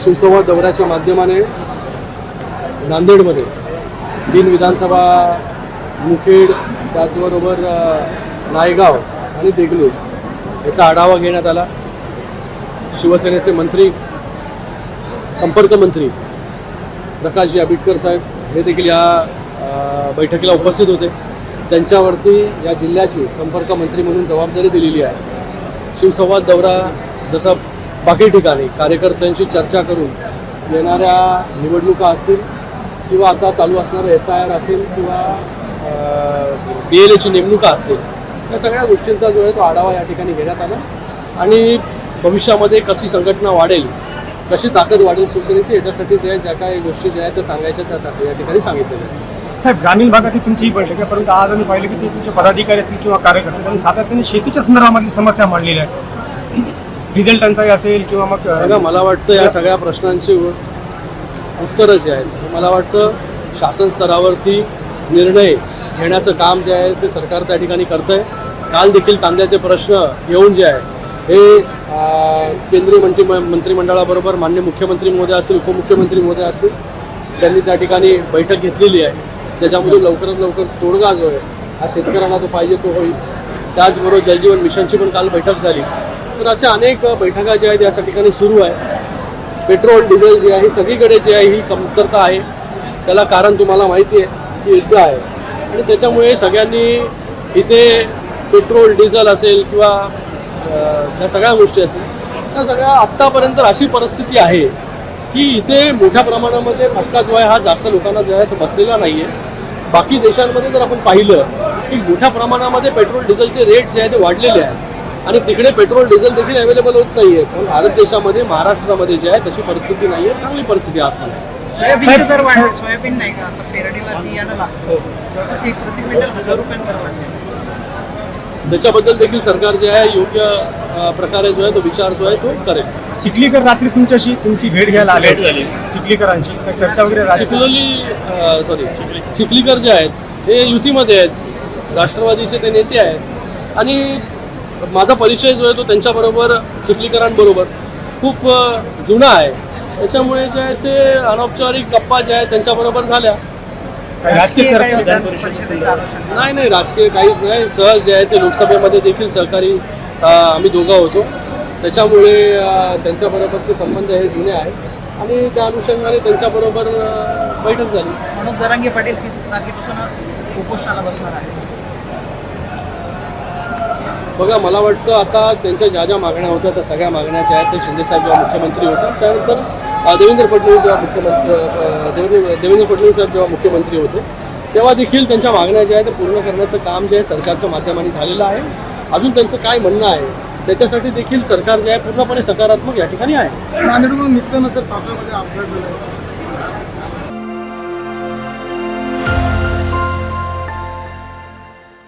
शिवसंवाद दौऱ्याच्या माध्यमाने नांदेडमध्ये 3 विधानसभा, मुखेड, त्याचबरोबर नायगाव आणि देगलूर याचा आढावा घेण्यात आला। शिवसेनेचे मंत्री, संपर्क मंत्री प्रकाशजी आंबेडकर साहेब हे देखील या बैठकीला उपस्थित होते। त्यांच्यावरती या जिल्ह्याची संपर्क मंत्री म्हणून जबाबदारी दिलेली आहे। शिवसंवाद दौरा जसा बाकी ठिकाणी कार्यकर्त्यांची चर्चा करून येणाऱ्या निवडणुका असतील किंवा आता चालू असणारं SIR असेल किंवा BLAची नेमणुका असतील, या सगळ्या गोष्टींचा जो आहे तो आढावा या ठिकाणी घेण्यात आला आणि भविष्यामध्ये कशी संघटना वाढेल, कशी ताकद वाढेल शिवसेनेची, याच्यासाठी जे ज्या काही गोष्टी ज्या आहेत त्या सांगायच्या त्या या ठिकाणी सांगितलेल्या आहेत। साहेब, ग्रामीण भागातली तुमची बैठक आहे, परंतु आज आम्ही पाहिलं की ते तुमचे पदाधिकारी असतील किंवा कार्यकर्ते त्यांनी सातत्याने शेतीच्या संदर्भामधली समस्या मांडलेल्या आहेत। डिझेल टंचाई असेल किंवा मग मला वाटतं या सगळ्या प्रश्नांची उत्तरं जे आहेत, मला वाटतं शासन स्तरावरती निर्णय घेण्याचं काम जे आहे ते सरकार त्या ठिकाणी करतं आहे। काल देखील कांद्याचे प्रश्न येऊन जे आहे हे केंद्रीय मंत्रिमंडळाबरोबर माननीय मुख्यमंत्री महोदय असतील, उपमुख्यमंत्री महोदय असतील, त्यांनी त्या ठिकाणी बैठक घेतलेली आहे। त्याच्यामध्ये लवकरात लवकर तोडगा जो आहे हा शेतकऱ्यांना तो पाहिजे तो होईल। त्याचबरोबर जलजीवन मिशनची पण काल बैठक झाली। तर अशा अनेक बैठका ज्या आहेत या ठिकाणी सुरू आहे। पेट्रोल डिझेल जे आहे सगळीकडे जे आहे ही कमतरता आहे, त्याला कारण तुम्हाला माहिती आहे की युद्ध आहे आणि त्याच्यामुळे सगळ्यांनी इथे पेट्रोल डिझेल असेल किंवा त्या सगळ्या गोष्टी असेल त्या सगळ्या आत्तापर्यंत अशी परिस्थिती आहे की इथे मोठ्या प्रमाणामध्ये फटका जो आहे हा जास्त लोकांना जो आहे तो बसलेला नाही आहे। बाकी देशांमध्ये जर आपण पाहिलं की मोठ्या प्रमाणामध्ये पेट्रोल डिझेलचे रेट जे आहे ते वाढलेले आहेत आणि तिकडे पेट्रोल डिझेल देखील अवेलेबल होत नाही आहे। पण भारत देशामध्ये, महाराष्ट्रामध्ये जे आहे तशी परिस्थिती नाही आहे, चांगली परिस्थिती असणार आहे। सोयाबीन नाही का आता पेरणीला बियाणं लागतं, प्रति क्विंटल 1000 रुपयांवर वाढले, त्याच्याबद्दल देखील सरकार जे आहे योग्य प्रकारे जो आहे तो विचार जो आहे तो करेल। चिखलीकर रात्री तुमच्याशी तुमची भेट घ्यायला आले चिखलीकरांची चर्चा वगैरे? चिखलीकर जे आहेत हे युतीमध्ये आहेत, राष्ट्रवादीचे ते नेते आहेत आणि माझा परिचय जो आहे तो त्यांच्याबरोबर, चिखलीकरांबरोबर खूप जुना आहे। त्याच्यामुळे जे आहे ते अनौपचारिक गप्पा ज्या आहेत त्यांच्याबरोबर झाल्या। राजकीय चर्चा नाही, राजकीय काहीच नाही। सहज जे आहे ते लोकसभेमध्ये देखील सहकारी आम्ही दोघं होतो, त्याच्यामुळे त्यांच्याबरोबरचे संबंध हे जुने आहेत आणि त्या अनुषंगाने त्यांच्याबरोबर बैठक झाली। मनोज जरांगे पाटील 30 तारखेपासून उपोषणाला बसणार आहे। बघा, मला वाटतं आता त्यांच्या ज्या मागण्या होत्या त्या सगळ्या मागण्या ज्या आहेत ते शिंदेसाहेब जेव्हा मुख्यमंत्री होते त्यानंतर देवेंद्र फडणवीस साहेब जेव्हा मुख्यमंत्री होते तेव्हा देखील त्यांच्या मागण्या ज्या आहेत ते पूर्ण करण्याचं काम जे आहे सरकारच्या माध्यमाने झालेलं आहे। अजून त्यांचं काय म्हणणं आहे त्याच्यासाठी देखील सरकार जे आहे पूर्णपणे सकारात्मक या ठिकाणी आहे। नांदेडमधून निघताना सर पावसामध्ये अपघात झाला,